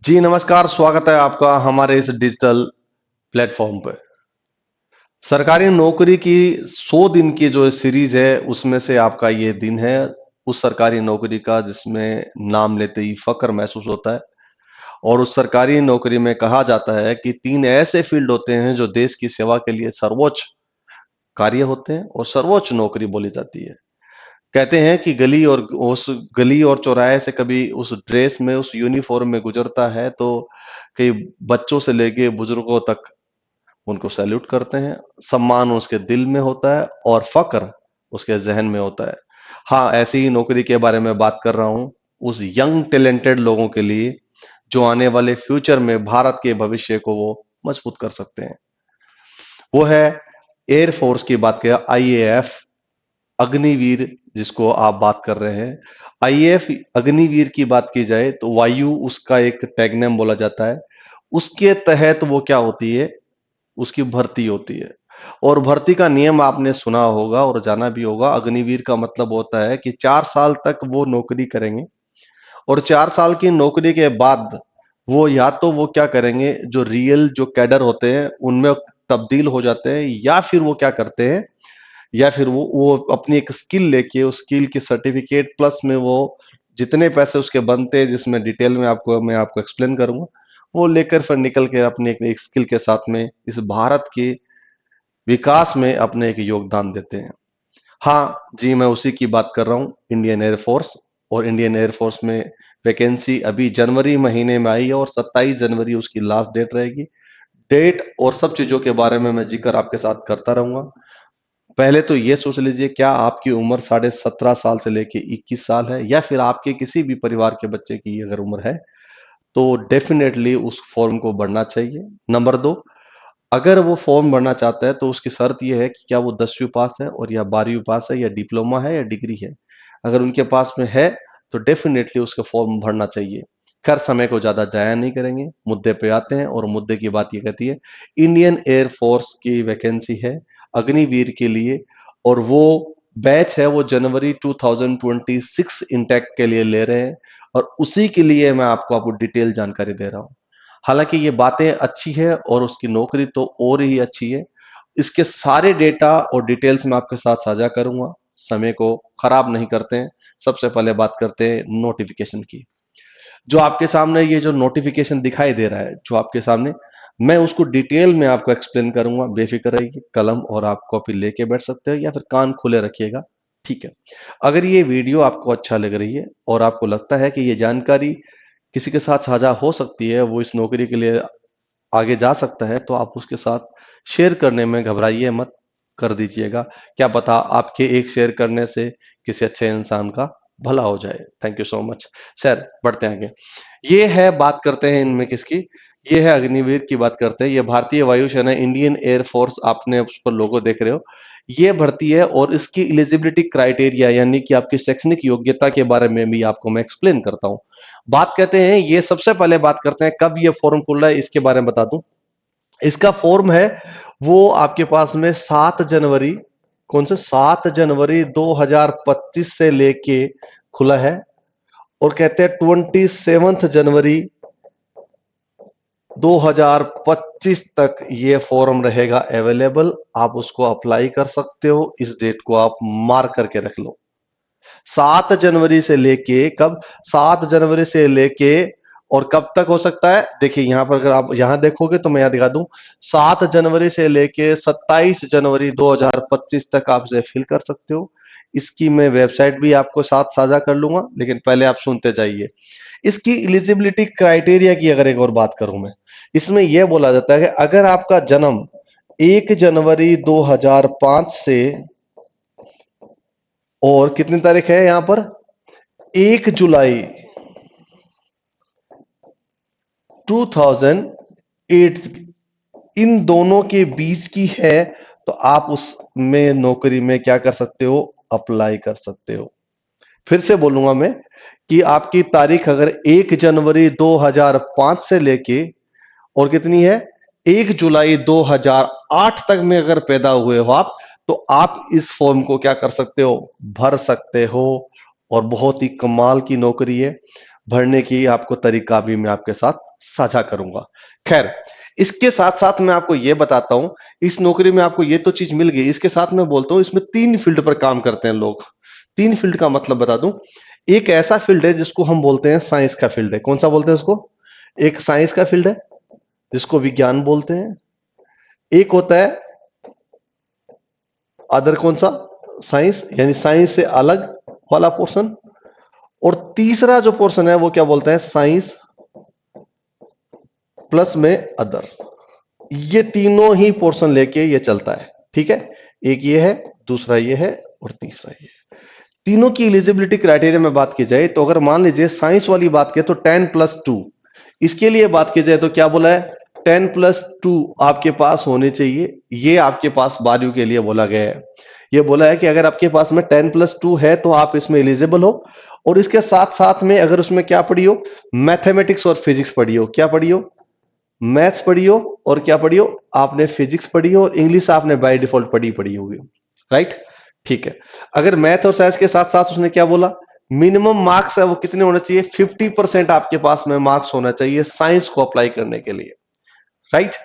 जी नमस्कार, स्वागत है आपका हमारे इस डिजिटल प्लेटफॉर्म पर। सरकारी नौकरी की 100 दिन की जो सीरीज है उसमें से आपका ये दिन है उस सरकारी नौकरी का जिसमें नाम लेते ही फक्र महसूस होता है। और उस सरकारी नौकरी में कहा जाता है कि 3 ऐसे फील्ड होते हैं जो देश की सेवा के लिए सर्वोच्च कार्य होते हैं और सर्वोच्च नौकरी बोली जाती है। कहते हैं कि गली और चौराहे से कभी उस ड्रेस में उस यूनिफॉर्म में गुजरता है तो कई बच्चों से लेके बुजुर्गों तक उनको सैल्यूट करते हैं। सम्मान उसके दिल में होता है और फक्र उसके जहन में होता है। हाँ, ऐसी ही नौकरी के बारे में बात कर रहा हूं उस यंग टैलेंटेड लोगों के लिए जो आने वाले फ्यूचर में भारत के भविष्य को वो मजबूत कर सकते हैं। वो है एयरफोर्स की बात किया, आईएएफ अग्निवीर जिसको आप बात कर रहे हैं। आईएएफ अग्निवीर की बात की जाए तो वायु उसका एक टैग नेम बोला जाता है। उसके तहत वो क्या होती है, उसकी भर्ती होती है। और भर्ती का नियम आपने सुना होगा और जाना भी होगा। अग्निवीर का मतलब होता है कि 4 साल तक वो नौकरी करेंगे और 4 साल की नौकरी के बाद वो या तो वो क्या करेंगे, जो रियल जो कैडर होते हैं उनमें तब्दील हो जाते हैं, या फिर वो क्या करते हैं, या फिर वो अपनी एक स्किल लेके उस स्किल की सर्टिफिकेट प्लस में वो जितने पैसे उसके बनते हैं, जिसमें डिटेल में मैं आपको एक्सप्लेन करूंगा, वो लेकर फिर निकल के अपनी एक स्किल के साथ में इस भारत के विकास में अपने एक योगदान देते हैं। हाँ जी, मैं उसी की बात कर रहा हूँ, इंडियन एयरफोर्स। और इंडियन एयरफोर्स में वैकेंसी अभी जनवरी महीने में आई है और 27 जनवरी उसकी लास्ट डेट रहेगी। डेट और सब चीजों के बारे में मैं जिक्र आपके साथ करता रहूंगा। पहले तो ये सोच लीजिए, क्या आपकी उम्र 17.5 साल से लेके 21 साल है, या फिर आपके किसी भी परिवार के बच्चे की अगर उम्र है तो डेफिनेटली उस फॉर्म को भरना चाहिए। नंबर 2, अगर वो फॉर्म भरना चाहता है तो उसकी शर्त यह है कि क्या वो 10वीं पास है और या 12वीं पास है या डिप्लोमा है या डिग्री है। अगर उनके पास में है तो डेफिनेटली उसका फॉर्म भरना चाहिए। खैर, समय को ज्यादा जाया नहीं करेंगे, मुद्दे पे आते हैं। और मुद्दे की बात ये कहती है, इंडियन एयरफोर्स की वैकेंसी है अग्निवीर के लिए। और वो बैच है वो जनवरी 2026 इंटेक के लिए ले रहे हैं। और उसी के लिए मैं आपको डिटेल जानकारी दे रहा हूं। हालांकि ये बातें अच्छी है और उसकी नौकरी तो और ही अच्छी है। इसके सारे डेटा और डिटेल्स मैं आपके साथ साझा करूंगा। समय को खराब नहीं करते हैं, सबसे पहले बात करते हैं नोटिफिकेशन की। जो आपके सामने ये जो नोटिफिकेशन दिखाई दे रहा है, जो आपके सामने, मैं उसको डिटेल में आपको एक्सप्लेन करूंगा। बेफिक्र रहिए, कलम और आप कॉपी लेके बैठ सकते हो या फिर कान खुले रखिएगा। ठीक है। अगर ये वीडियो आपको अच्छा लग रही है और आपको लगता है कि ये जानकारी किसी के साथ साझा हो सकती है, वो इस नौकरी के लिए आगे जा सकता है, तो आप उसके साथ शेयर करने में घबराइए मत, कर दीजिएगा। क्या पता आपके एक शेयर करने से किसी अच्छे इंसान का भला हो जाए। Thank you so much sir. बढ़ते हैं आगे। ये है, बात करते हैं इनमें किसकी। ये है अग्निवीर की बात करते हैं। ये भारतीय वायुसेना, इंडियन एयरफोर्स, आपने उस पर लोगो देख रहे हो, ये भर्ती है। और इसकी एलिजिबिलिटी क्राइटेरिया यानी कि आपकी शैक्षणिक योग्यता के बारे में भी आपको मैं एक्सप्लेन करता हूं। बात करते हैं, ये सबसे पहले बात करते हैं कब ये फॉर्म खुल रहा है, इसके बारे में बता दूं। इसका फॉर्म है वो आपके पास में 7 जनवरी, कौन से 7 जनवरी 2025 से लेके खुला है। और कहते हैं 27 जनवरी 2025 तक ये फॉर्म रहेगा अवेलेबल। आप उसको अप्लाई कर सकते हो। इस डेट को आप मार्क करके रख लो। 7 जनवरी से लेके कब, 7 जनवरी से लेके और कब तक हो सकता है, देखिए यहां पर अगर आप यहां देखोगे तो मैं यहां दिखा दूं, 7 जनवरी से लेके 27 जनवरी 2025 तक आप इसे फिल कर सकते हो। इसकी मैं वेबसाइट भी आपको साथ साझा कर लूंगा, लेकिन पहले आप सुनते जाइए। इसकी एलिजिबिलिटी क्राइटेरिया की अगर एक और बात करूं मैं, इसमें यह बोला जाता है कि अगर आपका जन्म 1 जनवरी 2005 से, और कितनी तारीख है यहां पर, 1 जुलाई 2008, इन दोनों के बीच की है, तो आप उसमें नौकरी में क्या कर सकते हो, अप्लाई कर सकते हो। फिर से बोलूंगा मैं कि आपकी तारीख अगर 1 जनवरी 2005 से लेके और कितनी है, 1 जुलाई 2008 तक में अगर पैदा हुए हो आप, तो आप इस फॉर्म को क्या कर सकते हो, भर सकते हो। और बहुत ही कमाल की नौकरी है। भरने की आपको तरीका भी मैं आपके साथ साझा करूंगा। खैर, इसके साथ साथ मैं आपको यह बताता हूं, इस नौकरी में आपको ये तो चीज मिल गई, इसके साथ मैं बोलता हूं इसमें 3 फील्ड पर काम करते हैं लोग। 3 फील्ड का मतलब बता दूं, एक ऐसा फील्ड है जिसको हम बोलते हैं साइंस का फील्ड है। कौन सा बोलते हैं उसको? एक साइंस का फील्ड है जिसको विज्ञान बोलते हैं। एक होता है अदर, कौन सा? साइंस, यानी साइंस से अलग वाला पोर्शन। और तीसरा जो पोर्शन है वो क्या बोलते हैं? साइंस प्लस में अदर। ये तीनों ही पोर्शन लेके ये चलता है, ठीक है। एक ये है, दूसरा ये है, और तीसरा ये। तीनों की एलिजिबिलिटी क्राइटेरिया में बात की जाए तो अगर मान लीजिए साइंस वाली बात की तो 10+2, इसके लिए बात की जाए तो क्या बोला है? 10+2 आपके पास होने चाहिए। ये आपके पास 12वीं के लिए बोला गया है। ये बोला है कि अगर आपके पास में 10+2 है तो आप इसमें एलिजिबल हो। और इसके साथ साथ में अगर उसमें क्या पढ़ी हो? मैथमेटिक्स और फिजिक्स पढ़ी हो। क्या पढ़ी हो? मैथ्स पढ़ी हो। और क्या पढ़ी हो? आपने फिजिक्स पढ़ी हो, और इंग्लिश आपने बाय डिफॉल्ट पढ़ी होगी, राइट? ठीक है। अगर मैथ और साइंस के साथ साथ उसने क्या बोला? मिनिमम मार्क्स है वो कितने होने चाहिए? 50% आपके पास में मार्क्स होना चाहिए साइंस को अप्लाई करने के लिए, राइट?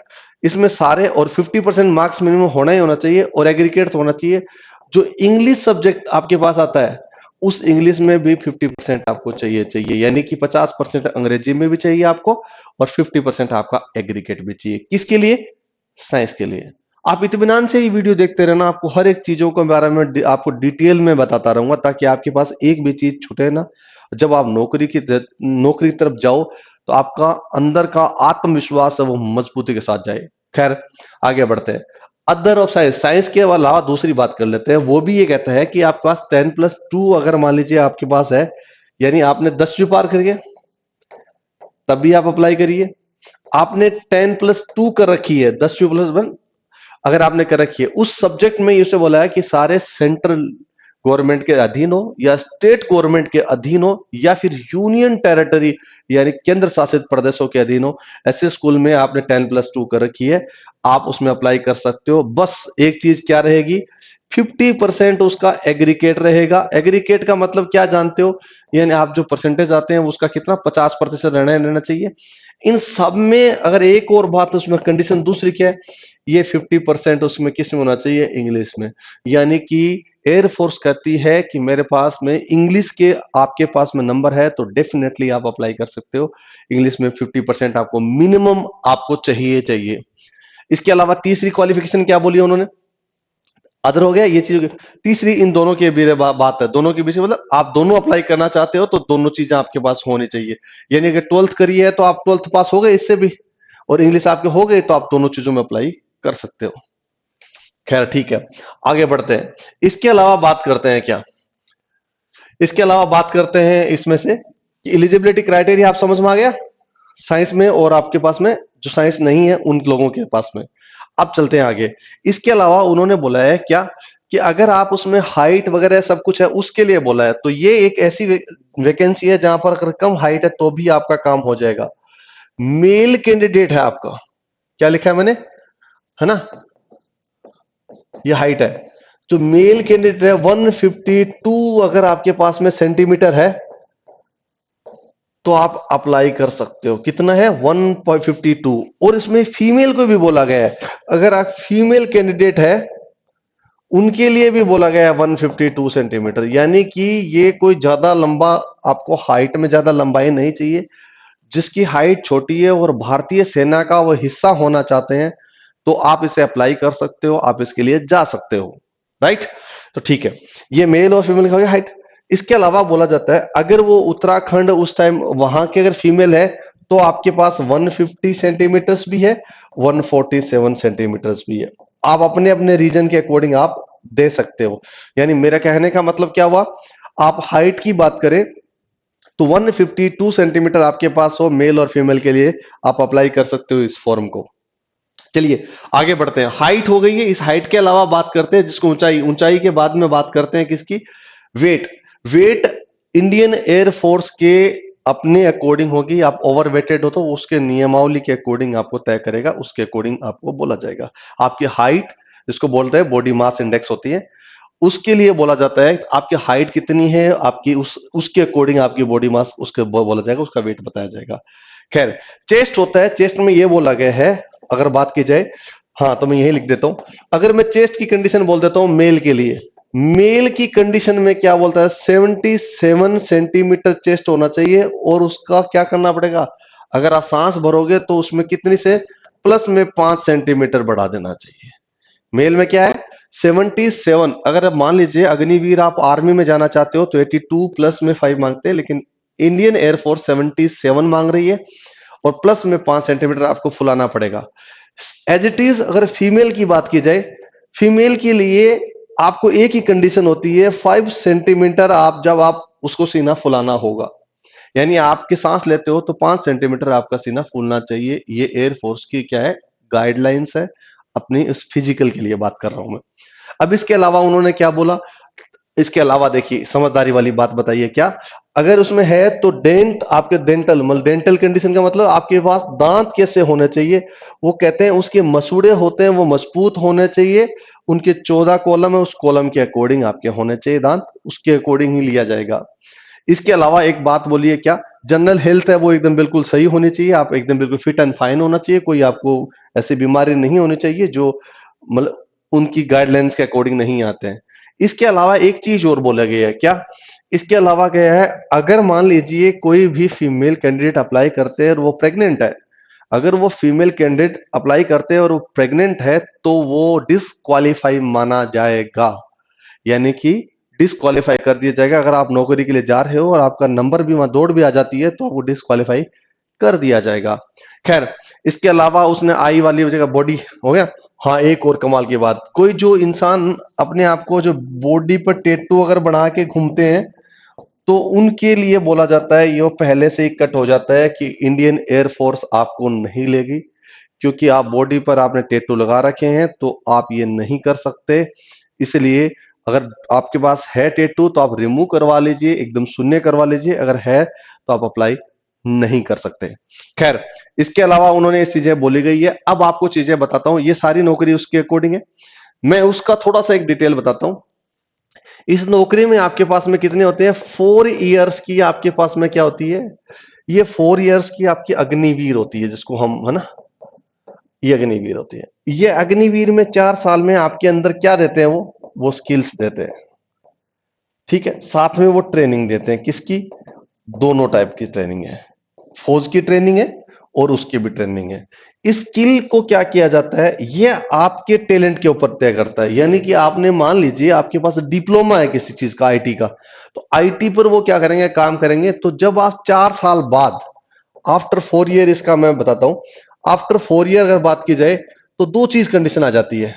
इसमें सारे, और 50% मार्क्स मिनिमम होना ही होना चाहिए, और एग्रीगेट तो होना चाहिए। जो इंग्लिश सब्जेक्ट आपके पास आता है उस इंग्लिश में भी 50% आपको चाहिए, यानी कि 50% अंग्रेजी में भी चाहिए आपको, और 50% आपका एग्रीगेट भी चाहिए। किसके लिए? साइंस के लिए। आप इत्मीनान से ही वीडियो देखते रहना, आपको हर एक चीजों के बारे में आपको डिटेल में बताता रहूंगा, ताकि आपके पास एक भी चीज छूटे ना। जब आप नौकरी की तरफ जाओ तो आपका अंदर का आत्मविश्वास है वो मजबूती के साथ जाए। खैर, आगे बढ़ते हैं। अदर ऑफ साइंस, साइंस के अलावा दूसरी बात कर लेते हैं। वो भी ये कहता है कि आपके पास 10+2 अगर मान लीजिए आपके पास है, यानी आपने 10वीं पार करिए तब भी आप अप्लाई करिए। आपने 10+2 कर रखी है, 10+1 अगर आपने कर रखी है, उस सब्जेक्ट में इसे बोला है कि सारे सेंट्रल गवर्नमेंट के अधीन हो, या स्टेट गवर्नमेंट के अधीन हो, या फिर यूनियन टेरिटरी यानी केंद्र शासित प्रदेशों के अधीन हो, ऐसे स्कूल में आपने 10+2 कर रखी है, आप उसमें अप्लाई कर सकते हो। बस एक चीज क्या रहेगी? 50% उसका एग्रीगेट रहेगा। एग्रीगेट का मतलब क्या जानते हो? यानी आप जो परसेंटेज आते हैं उसका कितना 50% रहना चाहिए। इन सब में अगर एक और बात, उसमें कंडीशन दूसरी क्या है? ये 50% उसमें किस में होना चाहिए? इंग्लिश में। यानी कि एयरफोर्स कहती है कि मेरे पास में इंग्लिश के आपके पास में नंबर है तो डेफिनेटली आप अप्लाई कर सकते हो। इंग्लिश में 50% आपको मिनिमम आपको चाहिए। इसके अलावा तीसरी क्वालिफिकेशन क्या बोली उन्होंने? अदर हो गया, ये चीज हो गई। तीसरी इन दोनों के बीच बात है, दोनों के बीच मतलब आप दोनों अप्लाई करना चाहते हो तो दोनों चीजें आपके पास होनी चाहिए। यानी अगर 12th करी है तो आप 12th पास हो गए इससे भी, और इंग्लिश आपके हो गए तो आप दोनों चीजों में अप्लाई कर सकते हो। खैर, ठीक है, आगे बढ़ते हैं। इसके अलावा बात करते हैं क्या? इसके अलावा बात करते हैं इसमें से एलिजिबिलिटी क्राइटेरिया आप समझ में आ गया साइंस में, और आपके पास में जो साइंस नहीं है उन लोगों के पास में। अब चलते हैं आगे। इसके अलावा उन्होंने बोला है क्या कि अगर आप उसमें हाइट वगैरह सब कुछ है उसके लिए बोला है, तो ये एक ऐसी वैकेंसी है जहां पर अगर कम हाइट है तो भी आपका काम हो जाएगा। मेल कैंडिडेट है आपका, क्या लिखा है मैंने, है ना? ये हाइट है। जो मेल कैंडिडेट है 152 अगर आपके पास में सेंटीमीटर है तो आप अप्लाई कर सकते हो। कितना है? 1.52। और इसमें फीमेल को भी बोला गया है, अगर आप फीमेल कैंडिडेट है उनके लिए भी बोला गया है 152 सेंटीमीटर। यानी कि ये कोई ज्यादा लंबा, आपको हाइट में ज्यादा लंबाई नहीं चाहिए। जिसकी हाइट छोटी है और भारतीय सेना का वो हिस्सा होना चाहते हैं तो आप इसे अप्लाई कर सकते हो, आप इसके लिए जा सकते हो, राइट? तो ठीक है, ये मेल और फीमेल का हो गया हाइट। इसके अलावा बोला जाता है अगर वो उत्तराखंड उस टाइम वहां के अगर फीमेल है तो आपके पास 150 सेंटीमीटर्स भी है, 147 सेंटीमीटर्स भी है। आप अपने अपने रीजन के अकॉर्डिंग आप दे सकते हो। यानी मेरा कहने का मतलब क्या हुआ, आप हाइट की बात करें तो 152 सेंटीमीटर आपके पास हो मेल और फीमेल के लिए, आप अप्लाई कर सकते हो इस फॉर्म को। चलिए आगे बढ़ते हैं। हाइट हो गई है, इस हाइट के अलावा बात करते हैं जिसको ऊंचाई, ऊंचाई के बाद में बात करते हैं किसकी? Wait. Wait Indian air force के अपने अकॉर्डिंग होगी। आप ओवर वेटेड हो तो उसके नियमावली के अकॉर्डिंग आपको तय करेगा, उसके अकॉर्डिंग आपको बोला जाएगा। आपकी हाइट जिसको बोल रहे हैं बॉडी मास इंडेक्स होती है, उसके लिए बोला जाता है आपकी हाइट कितनी है, आपकी उसके अकॉर्डिंग आपकी बॉडी मास उसके बोला जाएगा, उसका वेट बताया जाएगा। खैर, चेस्ट होता है, चेस्ट में ये बोला गया है, अगर बात की जाए, हाँ तो मैं यही लिख देता हूं। अगर मैं चेस्ट की कंडीशन बोल देता हूं मेल के लिए, मेल की कंडीशन में क्या बोलता है, 77 सेंटीमीटर चेस्ट होना चाहिए, और उसका क्या करना पड़ेगा, अगर आप सांस भरोगे तो उसमें कितनी से प्लस में 5 सेंटीमीटर बढ़ा देना चाहिए। मेल में क्या है 77। अगर आप मान लीजिए अग्निवीर आप आर्मी में जाना चाहते हो तो 82 प्लस में 5 मांगते हैं, लेकिन इंडियन एयरफोर्स 77 मांग रही है, और प्लस में 5 सेंटीमीटर आपको फुलाना पड़ेगा। एज इट इज अगर फीमेल की बात की जाए, फीमेल के लिए आपको एक ही कंडीशन होती है, 5 सेंटीमीटर आप जब आप उसको सीना फुलाना होगा, यानी आपके सांस लेते हो तो 5 सेंटीमीटर आपका सीना फूलना चाहिए। ये एयरफोर्स की क्या है, गाइडलाइंस है, अपनी इस फिजिकल के लिए बात कर रहा हूं मैं। अब इसके अलावा उन्होंने क्या बोला, इसके अलावा देखिए समझदारी वाली बात बताइए क्या, अगर उसमें है तो डेंट आपके डेंटल मतलब डेंटल कंडीशन का मतलब आपके पास दांत कैसे होने चाहिए, वो कहते हैं उसके मसूड़े होते हैं वो मजबूत होने चाहिए, उनके 14 कॉलम है, उस कॉलम के अकॉर्डिंग आपके होने चाहिए दांत, उसके अकॉर्डिंग ही लिया जाएगा। इसके अलावा एक बात बोलिए क्या, जनरल हेल्थ है वो एकदम बिल्कुल सही होनी चाहिए, आप एकदम बिल्कुल फिट एंड फाइन होना चाहिए, कोई आपको ऐसी बीमारी नहीं होनी चाहिए जो मतलब उनकी गाइडलाइंस के अकॉर्डिंग नहीं आते हैं। इसके अलावा एक चीज और बोला गया है क्या, इसके अलावा क्या है, अगर मान लीजिए कोई भी फीमेल कैंडिडेट अप्लाई करते हैं और वो प्रेग्नेंट है, अगर वो फीमेल कैंडिडेट अप्लाई करते हैं और वो प्रेग्नेंट है तो वो डिसक्वालीफाई माना जाएगा, यानी कि डिसक्वालीफाई कर दिया जाएगा। अगर आप नौकरी के लिए जा रहे हो और आपका नंबर भी वहां दौड़ भी आ जाती है तो आपको डिसक्वालीफाई कर दिया जाएगा। खैर, इसके अलावा उसने आई वाली जगह बॉडी हो गया। हाँ, एक और कमाल की बात, कोई जो इंसान अपने आप को जो बॉडी पर टेटू अगर बना के घूमते हैं तो उनके लिए बोला जाता है ये पहले से ही कट हो जाता है कि इंडियन एयरफोर्स आपको नहीं लेगी, क्योंकि आप बॉडी पर आपने टेटू लगा रखे हैं तो आप ये नहीं कर सकते। इसलिए अगर आपके पास है टेटू तो आप रिमूव करवा लीजिए, एकदम शून्य करवा लीजिए, अगर है तो आप अप्लाई नहीं कर सकते। खैर, इसके अलावा उन्होंने ये चीजें बोली गई है। अब आपको चीजें बताता हूं, ये सारी नौकरी उसके अकॉर्डिंग है, मैं उसका थोड़ा सा एक डिटेल बताता हूं। इस नौकरी में आपके पास में कितने होते हैं, 4 इयर्स की आपके पास में क्या होती है, ये 4 इयर्स की आपकी अग्निवीर होती है, जिसको हम है ना, ये अग्निवीर होती है। ये अग्निवीर में 4 साल में आपके अंदर क्या देते हैं, वो स्किल्स देते हैं, ठीक है, साथ में वो ट्रेनिंग देते हैं, किसकी, दोनों टाइप की ट्रेनिंग है, फौज की ट्रेनिंग है और उसकी भी ट्रेनिंग है। इस स्किल को क्या किया जाता है, ये आपके टैलेंट के ऊपर तय करता है, यानी कि आपने मान लीजिए आपके पास डिप्लोमा है किसी चीज का, आईटी का, तो आईटी पर वो क्या करेंगे, काम करेंगे। तो जब आप 4 साल बाद, आफ्टर 4 ईयर, इसका मैं बताता हूं, आफ्टर 4 ईयर अगर बात की जाए तो दो चीज कंडीशन आ जाती है।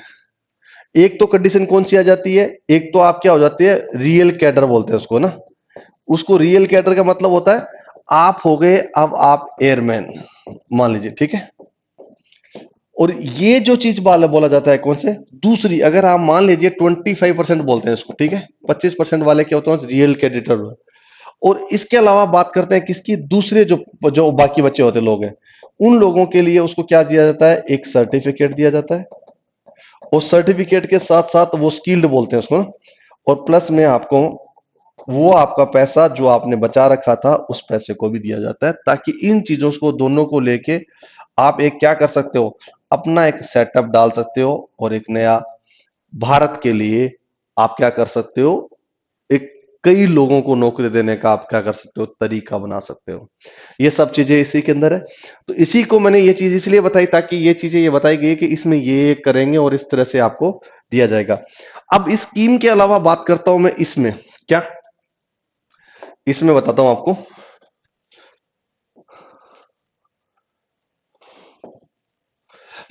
एक तो कंडीशन कौन सी आ जाती है, एक तो आप क्या हो जाती है, रियल कैडर बोलते हैं उसको ना, उसको रियल कैडर का मतलब होता है आप हो गए अब आप एयरमैन मान लीजिए, ठीक है। और ये जो चीज बोला जाता है कौन से, दूसरी, अगर आप मान लीजिए 25% बोलते हैं इसको, ठीक है, 25% वाले क्या होते हैं, रियल कैडेटर। और इसके अलावा बात करते हैं किसकी, दूसरे जो जो बाकी बच्चे होते लोग हैं, उन लोगों के लिए उसको क्या दिया जाता है, एक सर्टिफिकेट दिया जाता है, और सर्टिफिकेट के साथ साथ वो स्किल्ड बोलते हैं उसको, और प्लस में आपको वो आपका पैसा जो आपने बचा रखा था उस पैसे को भी दिया जाता है, ताकि इन चीजों को दोनों को लेके आप एक क्या कर सकते हो, अपना एक सेटअप डाल सकते हो, और एक नया भारत के लिए आप क्या कर सकते हो, एक कई लोगों को नौकरी देने का आप क्या कर सकते हो, तरीका बना सकते हो। ये सब चीजें इसी के अंदर है। तो इसी को मैंने ये चीज इसलिए बताई ताकि ये चीजें ये बताई गई कि इसमें ये करेंगे और इस तरह से आपको दिया जाएगा। अब इस स्कीम के अलावा बात करता हूं मैं इसमें क्या, इसमें बताता हूं आपको।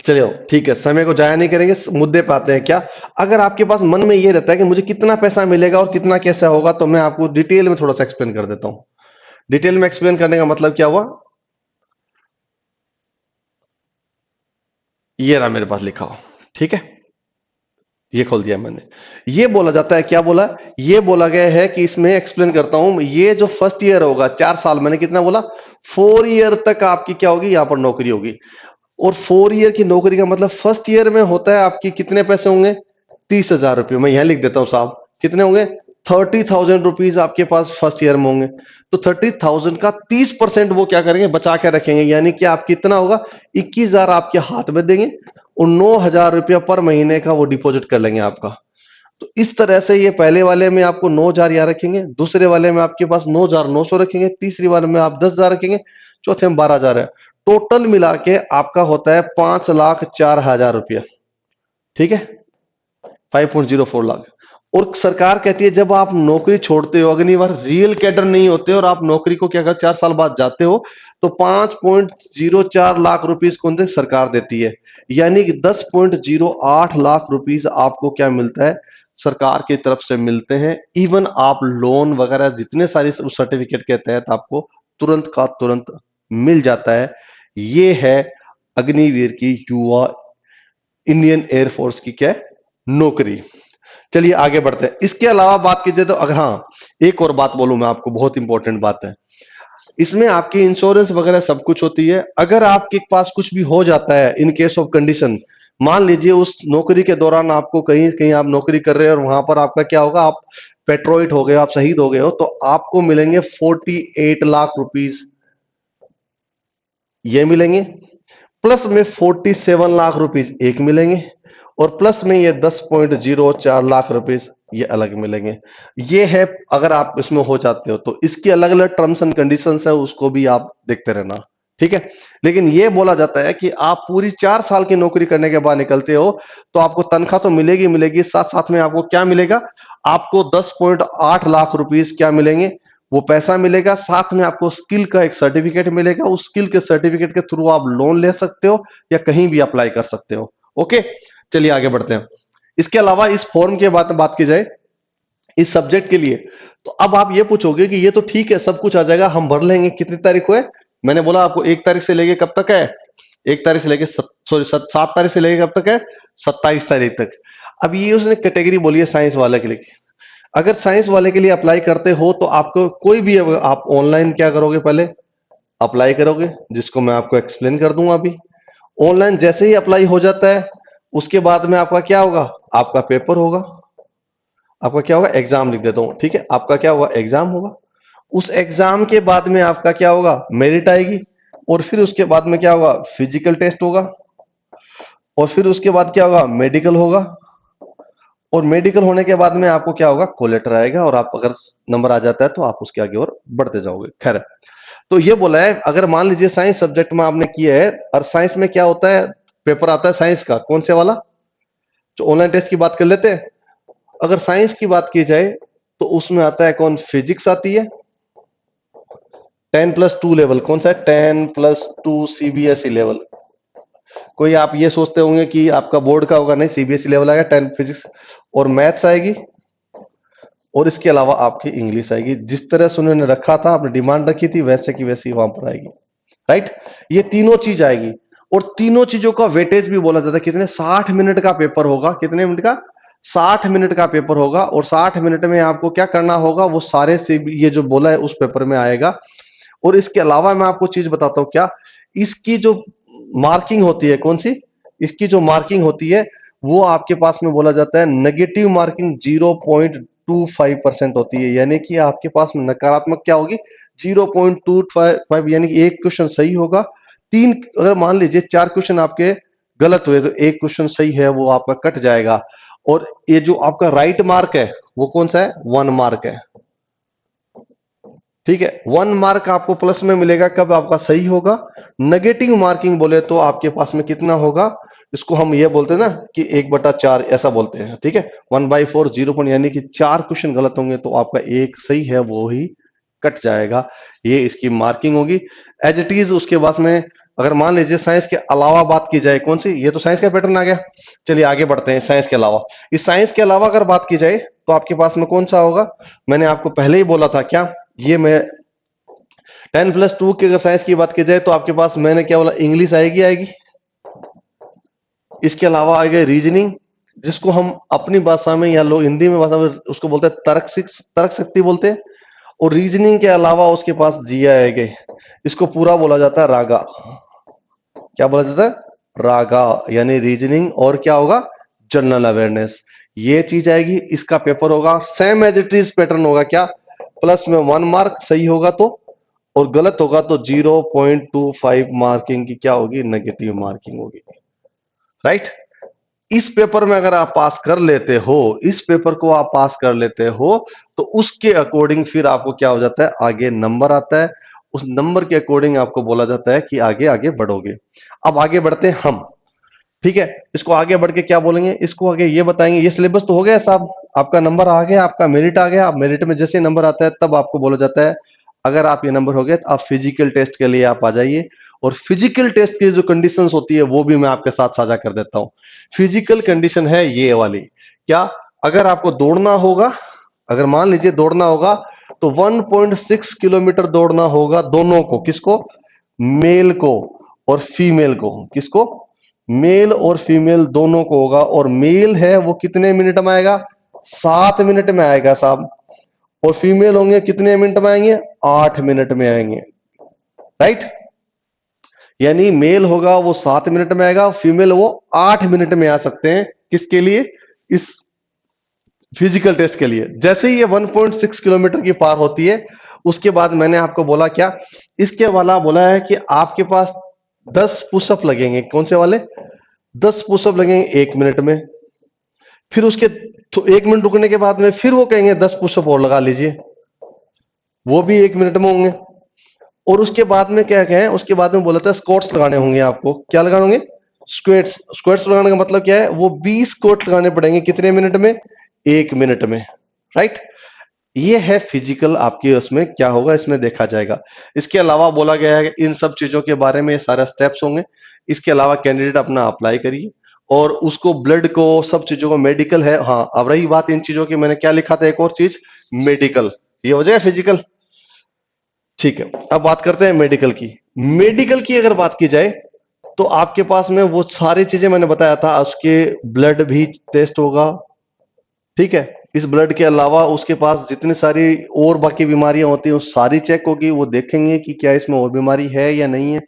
चलिए ठीक है, समय को जाया नहीं करेंगे, मुद्दे पे आते हैं क्या। अगर आपके पास मन में ये रहता है कि मुझे कितना पैसा मिलेगा और कितना कैसा होगा, तो मैं आपको डिटेल में थोड़ा सा एक्सप्लेन कर देता हूं। डिटेल में एक्सप्लेन करने का मतलब क्या हुआ, ये रहा मेरे पास लिखा हो, ठीक है, ये खोल दिया मैंने। ये बोला जाता है, क्या बोला, ये बोला गया है कि इसमें एक्सप्लेन करता हूं, ये जो फर्स्ट ईयर होगा, 4 साल, मैंने कितना बोला, 4 ईयर तक आपकी क्या होगी, यहां पर नौकरी होगी। और 4 ईयर की नौकरी का मतलब फर्स्ट ईयर में होता है आपकी कितने पैसे होंगे, 30,000 रुपये। मैं यहां लिख देता हूं साहब, कितने होंगे? 30,000 रुपीज आपके पास फर्स्ट ईयर में होंगे। तो 30,000 का 30% वो क्या करेंगे? बचा के रखेंगे, यानी कि आप कितना होगा? 21,000 आपके हाथ में देंगे और 9,000 रुपया पर महीने का वो डिपॉजिट कर लेंगे आपका। तो इस तरह से ये पहले वाले में आपको 9,000 यहाँ रखेंगे, दूसरे वाले में आपके पास 9,900 रखेंगे, तीसरी वाले में आप 10,000 रखेंगे, चौथे में 12,000 है। टोटल मिला के आपका होता है 5,04,000 रुपया। ठीक है, 5.04 लाख। और सरकार कहती है जब आप नौकरी छोड़ते हो, अगली बार रियल कैडर नहीं होते और आप नौकरी को क्या कर 4 साल बाद जाते हो, तो 5.04 लाख रुपीज कौन दे? सरकार देती है। यानी कि 10.08 लाख रुपीज आपको क्या मिलता है? सरकार की तरफ से मिलते हैं। इवन आप लोन वगैरह जितने सारे उस सर्टिफिकेट के तहत आपको तुरंत का तुरंत मिल जाता है। ये है अग्निवीर की युवा इंडियन एयरफोर्स की क्या है? नौकरी। चलिए आगे बढ़ते हैं। इसके अलावा बात कीजिए तो अगर हाँ, एक और बात बोलूं मैं आपको, बहुत इंपॉर्टेंट बात है। इसमें आपकी इंश्योरेंस वगैरह सब कुछ होती है। अगर आपके पास कुछ भी हो जाता है इन केस ऑफ कंडीशन, मान लीजिए उस नौकरी के दौरान आपको कहीं कहीं आप नौकरी कर रहे हैं और वहां पर आपका क्या होगा? आप पेट्रोइट हो गए, आप शहीद हो गए हो, तो आपको मिलेंगे 48 लाख रुपीज, ये मिलेंगे। प्लस में 47 लाख रुपीज एक मिलेंगे और प्लस में ये 10.04 लाख रुपीज ये अलग मिलेंगे। ये है अगर आप इसमें हो जाते हो तो। इसकी अलग अलग टर्म्स एंड कंडीशंस है, उसको भी आप देखते रहना। ठीक है, लेकिन ये बोला जाता है कि आप पूरी 4 साल की नौकरी करने के बाद निकलते हो तो आपको तनख्वाह तो मिलेगी मिलेगी, साथ साथ में आपको क्या मिलेगा? आपको 10.8 लाख रुपीज क्या मिलेंगे? वो पैसा मिलेगा। साथ में आपको स्किल का एक सर्टिफिकेट मिलेगा। उस स्किल के सर्टिफिकेट के थ्रू आप लोन ले सकते हो या कहीं भी अप्लाई कर सकते हो। ओके, चलिए आगे बढ़ते हैं। इसके अलावा इस फॉर्म की बात की जाए इस सब्जेक्ट के लिए, तो अब आप ये पूछोगे कि ये तो ठीक है, सब कुछ आ जाएगा, हम भर लेंगे। कितनी तारीख को है? मैंने बोला आपको 1 तारीख से लेके कब तक है? 1 तारीख से लेके सॉरी 7 तारीख से लेके कब तक है? 27 तारीख तक। अब ये उसने कैटेगरी बोली है साइंस वाले के लिए। अगर साइंस वाले के लिए अप्लाई करते हो तो आपको कोई भी, आप ऑनलाइन क्या करोगे? पहले अप्लाई करोगे, जिसको मैं आपको एक्सप्लेन कर दूंगा अभी। ऑनलाइन जैसे ही अप्लाई हो जाता है, उसके बाद में आपका क्या होगा? आपका पेपर होगा। आपका क्या होगा? एग्जाम लिख देता हूं, ठीक है। आपका क्या होगा? एग्जाम होगा। उस एग्जाम के बाद में आपका क्या होगा? मेरिट आएगी। और फिर उसके बाद में क्या होगा? फिजिकल टेस्ट होगा। और फिर उसके बाद क्या होगा? मेडिकल होगा। और मेडिकल होने के बाद में आपको क्या होगा? कॉल लेटर आएगा। और आप अगर नंबर आ जाता है तो आप उसके आगे और बढ़ते जाओगे। खैर, तो ये बोला है अगर मान लीजिए साइंस सब्जेक्ट में आपने किया है, और साइंस में क्या होता है? पेपर आता है साइंस का, कौन से वाला? जो ऑनलाइन टेस्ट की बात कर लेते हैं। अगर साइंस की बात की जाए तो उसमें आता है कौन? फिजिक्स आती है। 10+2 लेवल कौन सा है? 10+2 सीबीएसई लेवल। कोई आप ये सोचते होंगे कि आपका बोर्ड का होगा, नहीं, सीबीएसई लेवल आएगा। 10 फिजिक्स और मैथ्स आएगी। और इसके अलावा आपकी इंग्लिश आएगी। जिस तरह से उन्होंने रखा था, आपने डिमांड रखी थी, वैसे की वैसी वहां पर आएगी। राइट, ये तीनों चीज आएगी। और तीनों चीजों का वेटेज भी बोला जाता है। कितने? 60 मिनट का पेपर होगा। कितने मिनट का? 60 मिनट का पेपर होगा। और 60 मिनट में आपको क्या करना होगा? वो सारे से ये जो बोला है उस पेपर में आएगा। और इसके अलावा मैं आपको चीज बताता हूं क्या, इसकी जो मार्किंग होती है, कौन सी? इसकी जो मार्किंग होती है वो आपके पास में बोला जाता है नेगेटिव मार्किंग 0.25% होती है। यानी कि आपके पास में नकारात्मक क्या होगी? 0.25, यानी कि एक क्वेश्चन सही होगा। तीन, अगर मान लीजिए 4 क्वेश्चन आपके गलत हुए तो एक क्वेश्चन सही है, वो आपका कट जाएगा। और ये जो आपका राइट मार्क है वो कौन सा है? 1 मार्क है। ठीक है, 1 मार्क आपको प्लस में मिलेगा कब? आपका सही होगा। नेगेटिव मार्किंग बोले तो आपके पास में कितना होगा? इसको हम ये बोलते हैं ना कि 1/4 ऐसा बोलते हैं। ठीक है, 1/4 0 यानी कि 4 क्वेश्चन गलत होंगे तो आपका एक सही है वो ही कट जाएगा। ये इसकी मार्किंग होगी। एज इट इज उसके बाद में अगर मान लीजिए साइंस के अलावा बात की जाए, कौन सी? ये तो साइंस का पैटर्न आ गया। चलिए आगे बढ़ते हैं। साइंस के अलावा, इस साइंस के अलावा अगर बात की जाए तो आपके पास में कौन सा होगा? मैंने आपको पहले ही बोला था क्या, ये मैं 10+2 की अगर साइंस की बात की जाए तो आपके पास मैंने क्या बोला? इंग्लिश आएगी आएगी। इसके अलावा आएगा रीजनिंग, जिसको हम अपनी भाषा में या लोग हिंदी में भाषा में उसको बोलते हैं तर्क शक्ति बोलते हैं। और रीजनिंग के अलावा उसके पास जी आएगा। इसको पूरा बोला जाता है रागा। क्या बोला जाता है? रागा, यानी रीजनिंग और क्या होगा? General awareness. ये चीज आएगी, इसका पेपर होगा same as it is pattern होगा क्या, प्लस में 1 मार्क सही होगा तो, और गलत होगा तो 0.25 मार्किंग की क्या होगी, नेगेटिव मार्किंग होगी। राइट। इस पेपर में अगर आप पास कर लेते हो, इस पेपर को आप पास कर लेते हो, तो उसके अकॉर्डिंग फिर आपको क्या हो जाता है, आगे नंबर आता है, उस नंबर के अकॉर्डिंग आपको बोला जाता है कि आगे आगे बढ़ोगे। अब आगे बढ़ते हैं हम। ठीक है, इसको आगे बढ़ के क्या बोलेंगे, इसको आगे ये बताएंगे, ये सिलेबस तो हो गया साहब, आपका नंबर आ गया, आपका मेरिट आ गया। अब मेरिट में जैसे नंबर आता है तब आपको बोला जाता है अगर आप ये नंबर हो गए तो आप फिजिकल टेस्ट के लिए आप आ जाइए। और फिजिकल टेस्ट की जो कंडीशंस होती है वो भी मैं आपके साथ साझा कर देता हूं। फिजिकल कंडीशन है ये वाली, क्या, अगर आपको दौड़ना होगा, अगर मान लीजिए दौड़ना होगा तो 1.6 किलोमीटर दौड़ना होगा दोनों को, किसको, मेल को और फीमेल को, किसको, मेल और फीमेल दोनों को होगा। और मेल है वो कितने मिनट में आएगा, 7 मिनट में आएगा साहब। और फीमेल होंगे कितने मिनट में आएंगे, 8 मिनट में आएंगे। राइट। यानी मेल होगा वो 7 मिनट में आएगा, फीमेल वो 8 मिनट में आ सकते हैं। किसके लिए, इस फिजिकल टेस्ट के लिए। जैसे ही ये 1.6 किलोमीटर की पार होती है, उसके बाद मैंने आपको बोला क्या, इसके वाला बोला है कि आपके पास 10 पुशअप लगेंगे। कौन से वाले, 10 पुशअप लगेंगे 1 मिनट में। फिर उसके 1 मिनट रुकने के बाद में फिर वो कहेंगे 10 पुशअप और लगा लीजिए, वो भी 1 मिनट में होंगे। और उसके बाद में क्या कहें, उसके बाद में बोला था स्क्वाट्स लगाने होंगे आपको। क्या लगाने होंगे, स्क्वेट्स। स्क्वेट्स लगाने का मतलब क्या है, वो 20 स्क्वाट लगाने पड़ेंगे कितने मिनट में, 1 मिनट में। राइट। ये है फिजिकल, आपकी उसमें क्या होगा इसमें देखा जाएगा। इसके अलावा बोला गया है कि इन सब चीजों के बारे में ये सारे स्टेप्स होंगे। इसके अलावा कैंडिडेट अपना अप्लाई करिए और उसको ब्लड को सब चीजों को, मेडिकल है। हाँ, अब रही बात इन चीजों की, मैंने क्या लिखा था, एक और चीज, मेडिकल। ये हो जाएगा फिजिकल। ठीक है, अब बात करते हैं मेडिकल की। मेडिकल की अगर बात की जाए तो आपके पास में वो सारी चीजें मैंने बताया था, उसके ब्लड भी टेस्ट होगा। ठीक है, इस ब्लड के अलावा उसके पास जितनी सारी और बाकी बीमारियां होती हैं वो सारी चेक होगी। वो देखेंगे कि क्या इसमें और बीमारी है या नहीं है।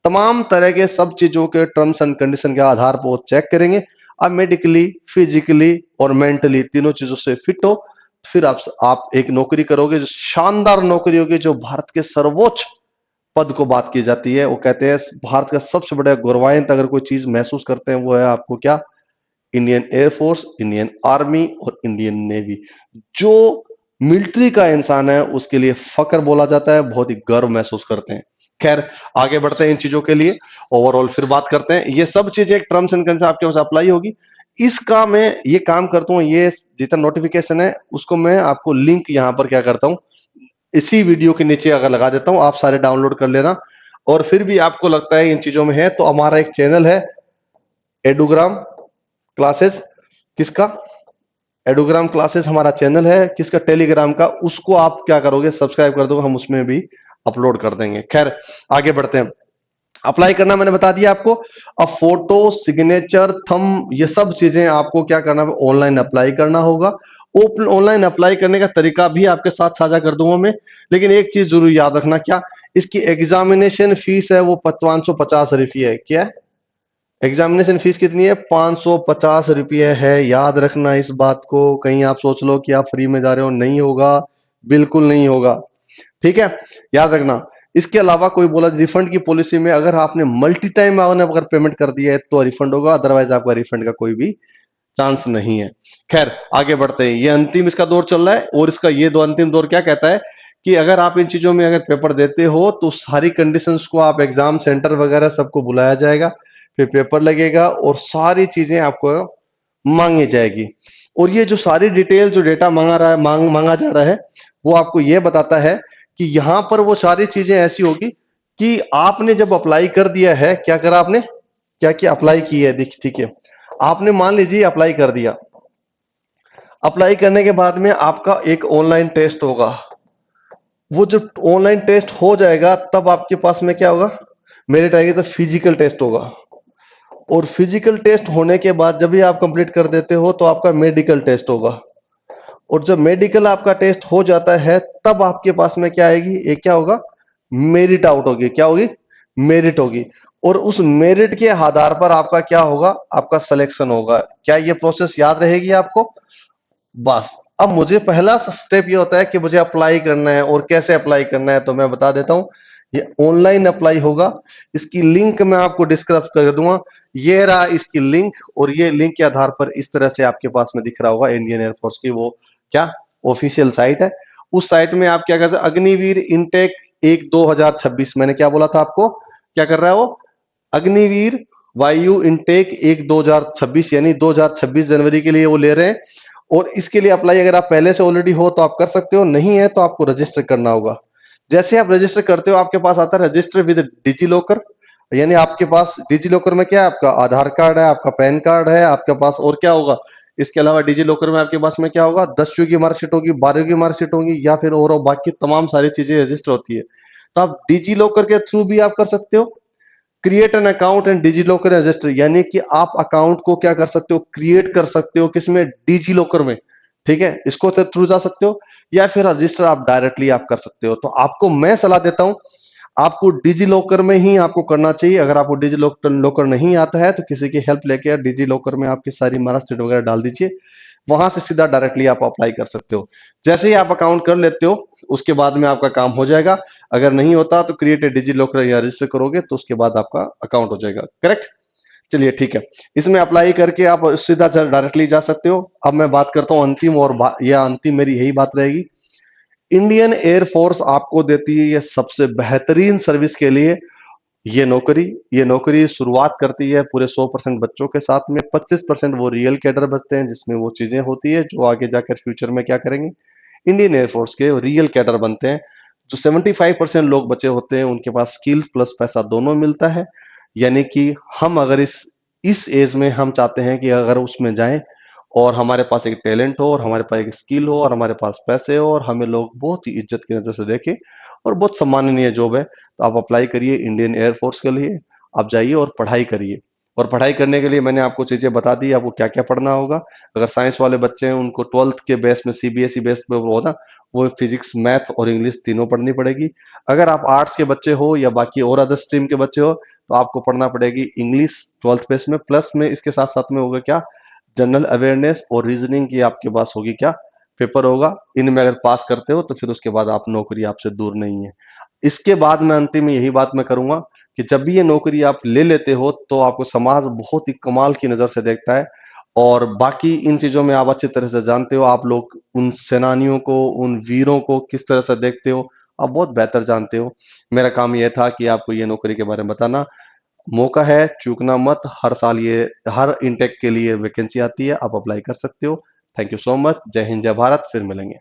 तमाम तरह के सब चीजों के टर्म्स एंड कंडीशन के आधार पर वो चेक करेंगे। अब मेडिकली, फिजिकली और मेंटली तीनों चीजों से फिट हो, फिर आप एक नौकरी करोगे जो शानदार नौकरी होगी, जो भारत के सर्वोच्च पद को बात की जाती है। वो कहते हैं भारत का सबसे बड़ा गौरवान्वित अगर कोई चीज महसूस करते हैं वो है आपको क्या, इंडियन एयरफोर्स, इंडियन आर्मी और इंडियन नेवी। जो मिलिट्री का इंसान है उसके लिए फक्र बोला जाता है, बहुत ही गर्व महसूस करते हैं। खैर, आगे बढ़ते हैं इन चीजों के लिए। ओवरऑल फिर बात करते हैं, ये सब चीजें टर्म्स एंड कंडीशन आपके पास अप्लाई होगी। इसका मैं ये काम करता हूं, ये जितना नोटिफिकेशन है उसको मैं आपको लिंक यहां पर क्या करता हूं, इसी वीडियो के नीचे अगर लगा देता हूं, आप सारे डाउनलोड कर लेना। और फिर भी आपको लगता है इन चीजों में है तो हमारा एक चैनल है एडुग्राम क्लासेस। किसका, एडोग्राम क्लासेस हमारा चैनल है। किसका, टेलीग्राम का। उसको आप क्या करोगे, सब्सक्राइब कर दो, हम उसमें भी अपलोड कर देंगे। खैर, आगे बढ़ते हैं। अप्लाई करना मैंने बता दिया आपको। अब फोटो, सिग्नेचर, थंब, ये सब चीजें आपको क्या करना है, ऑनलाइन अप्लाई करना होगा। ऑनलाइन अप्लाई करने का तरीका भी आपके साथ साझा कर दूंगा मैं। लेकिन एक चीज जरूर याद रखना, क्या, इसकी एग्जामिनेशन फीस है वो 550 रुपये है। क्या, एग्जामिनेशन फीस कितनी है, 550 रुपये है। याद रखना इस बात को, कहीं आप सोच लो कि आप फ्री में जा रहे हो, नहीं होगा, बिल्कुल नहीं होगा। ठीक है, याद रखना। इसके अलावा कोई बोला रिफंड की पॉलिसी में अगर आपने मल्टी टाइम अगर पेमेंट कर दिया है तो रिफंड होगा, अदरवाइज आपका रिफंड का कोई भी चांस नहीं है। खैर, आगे बढ़ते हैं। ये अंतिम इसका दौर चल रहा है और इसका ये दो अंतिम दौर क्या कहता है कि अगर आप इन चीजों में अगर पेपर देते हो तो सारी कंडीशंस को आप एग्जाम सेंटर वगैरह सबको बुलाया जाएगा, फिर पेपर लगेगा और सारी चीजें आपको मांगी जाएगी। और ये जो सारी डिटेल, जो डेटा मांगा रहा है, मांगा जा रहा है, वो आपको ये बताता है कि यहां पर वो सारी चीजें ऐसी होगी कि आपने जब अप्लाई कर दिया है, क्या करा आपने, क्या क्या अप्लाई की है, ठीक है, आपने मान लीजिए अप्लाई कर दिया। अप्लाई करने के बाद में आपका एक ऑनलाइन टेस्ट होगा। वो जब ऑनलाइन टेस्ट हो जाएगा तब आपके पास में क्या होगा, मेरिट आएगी तो फिजिकल टेस्ट होगा। और फिजिकल टेस्ट होने के बाद जब भी आप कंप्लीट कर देते हो तो आपका मेडिकल टेस्ट होगा। और जब मेडिकल आपका टेस्ट हो जाता है तब आपके पास में क्या आएगी, एक क्या होगा, मेरिट आउट होगी। क्या होगी, मेरिट होगी। और उस मेरिट के आधार पर आपका क्या होगा, आपका सिलेक्शन होगा। क्या ये प्रोसेस याद रहेगी आपको? बस अब मुझे पहला स्टेप ये होता है कि मुझे अप्लाई करना है, और कैसे अप्लाई करना है तो मैं बता देता हूं। ये ऑनलाइन अप्लाई होगा, इसकी लिंक मैं आपको डिस्क्राइब कर दूंगा। ये रहा इसकी लिंक, और ये लिंक के आधार पर इस तरह से आपके पास में दिख रहा होगा इंडियन एयरफोर्स की वो क्या ऑफिशियल साइट है। उस साइट में आप क्या करते हैं, अग्निवीर इनटेक 1 2026, मैंने क्या बोला था आपको, क्या कर रहा है वो, अग्निवीर वायु इनटेक 1 2026, यानी 2026 जनवरी के लिए वो ले रहे हैं। और इसके लिए अप्लाई अगर आप पहले से ऑलरेडी हो तो आप कर सकते हो, नहीं है तो आपको रजिस्टर करना होगा। जैसे आप रजिस्टर करते हो आपके पास आता है रजिस्टर विद डिजी लॉकर, यानी आपके पास डिजी लॉकर में क्या है, आपका आधार कार्ड है, आपका पैन कार्ड है आपके पास, और क्या होगा इसके अलावा डिजी लॉकर में आपके पास में क्या होगा, 10वीं की मार्कशीट होगी, 12वीं की मार्कशीट होगी, या फिर और बाकी तमाम सारी चीजें रजिस्टर होती है। तो आप डिजी लॉकर के थ्रू भी आप कर सकते हो, create an account and DigiLocker register, यानी कि आप अकाउंट को क्या कर सकते हो, क्रिएट कर सकते हो किसमें, डिजी लॉकर में। ठीक है, इसको थ्रू जा सकते हो, या फिर रजिस्टर आप डायरेक्टली आप कर सकते हो। तो आपको मैं सलाह देता हूं, आपको डिजी लॉकर में ही आपको करना चाहिए। अगर आपको डिजी लॉकर नहीं आता है तो किसी की हेल्प लेके डिजी लॉकर में आपकी सारी मार्कशीट वगैरह डाल दीजिए, वहां से सीधा डायरेक्टली आप अप्लाई कर सकते हो। जैसे ही आप अकाउंट कर लेते हो उसके बाद में आपका काम हो जाएगा। अगर नहीं होता तो क्रिएट ए डिजी लॉकर या रजिस्टर करोगे तो उसके बाद आपका अकाउंट हो जाएगा। करेक्ट, चलिए ठीक है। इसमें अप्लाई करके आप सीधा डायरेक्टली जा सकते हो। अब मैं बात करता हूं अंतिम, और यह अंतिम मेरी यही बात रहेगी। इंडियन एयरफोर्स आपको देती है ये सबसे बेहतरीन सर्विस के लिए ये नौकरी शुरुआत करती है पूरे 100% बच्चों के साथ में। 25% वो रियल कैडर बचते हैं जिसमें वो चीजें होती है जो आगे जाकर फ्यूचर में क्या करेंगे, इंडियन एयरफोर्स के रियल कैडर बनते हैं। जो 75% लोग बचे होते हैं उनके पास स्किल प्लस पैसा दोनों मिलता है। यानी कि हम अगर इस एज में हम चाहते हैं कि अगर उसमें जाएं और हमारे पास एक टैलेंट हो, और हमारे पास एक स्किल हो, और हमारे पास पैसे हो, और हमें लोग बहुत ही इज्जत की नजर से देखें, और बहुत सम्माननीय जॉब है, तो आप अप्लाई करिए इंडियन एयरफोर्स के लिए। आप जाइए और पढ़ाई करिए। और पढ़ाई करने के लिए मैंने आपको चीजें बता दी, आपको क्या क्या पढ़ना होगा। अगर साइंस वाले बच्चे हैं उनको 12th के बेस में, सीबीएसई बेस पे वो ना, वो फिजिक्स मैथ और इंग्लिश तीनों पढ़नी पड़ेगी। अगर आप आर्ट्स के बच्चे हो या बाकी और अदर स्ट्रीम के बच्चे हो तो आपको पढ़ना पड़ेगी इंग्लिश 12th बेस में, प्लस में इसके साथ साथ में होगा क्या, जनरल अवेयरनेस और रीजनिंग की आपके पास होगी क्या, पेपर होगा। इनमें अगर पास करते हो तो फिर उसके बाद आप नौकरी आपसे दूर नहीं है। इसके बाद मैं अंतिम में यही बात मैं करूंगा कि जब भी ये नौकरी आप ले लेते हो तो आपको समाज बहुत ही कमाल की नजर से देखता है। और बाकी इन चीजों में आप अच्छी तरह से जानते हो, आप लोग उन सेनानियों को, उन वीरों को किस तरह से देखते हो, आप बहुत बेहतर जानते हो। मेरा काम यह था कि आपको ये नौकरी के बारे में बताना। मौका है, चूकना मत। हर साल ये हर इंटेक के लिए वैकेंसी आती है, आप अप्लाई कर सकते हो। Thank you so much. जय हिंद, जय भारत। फिर मिलेंगे।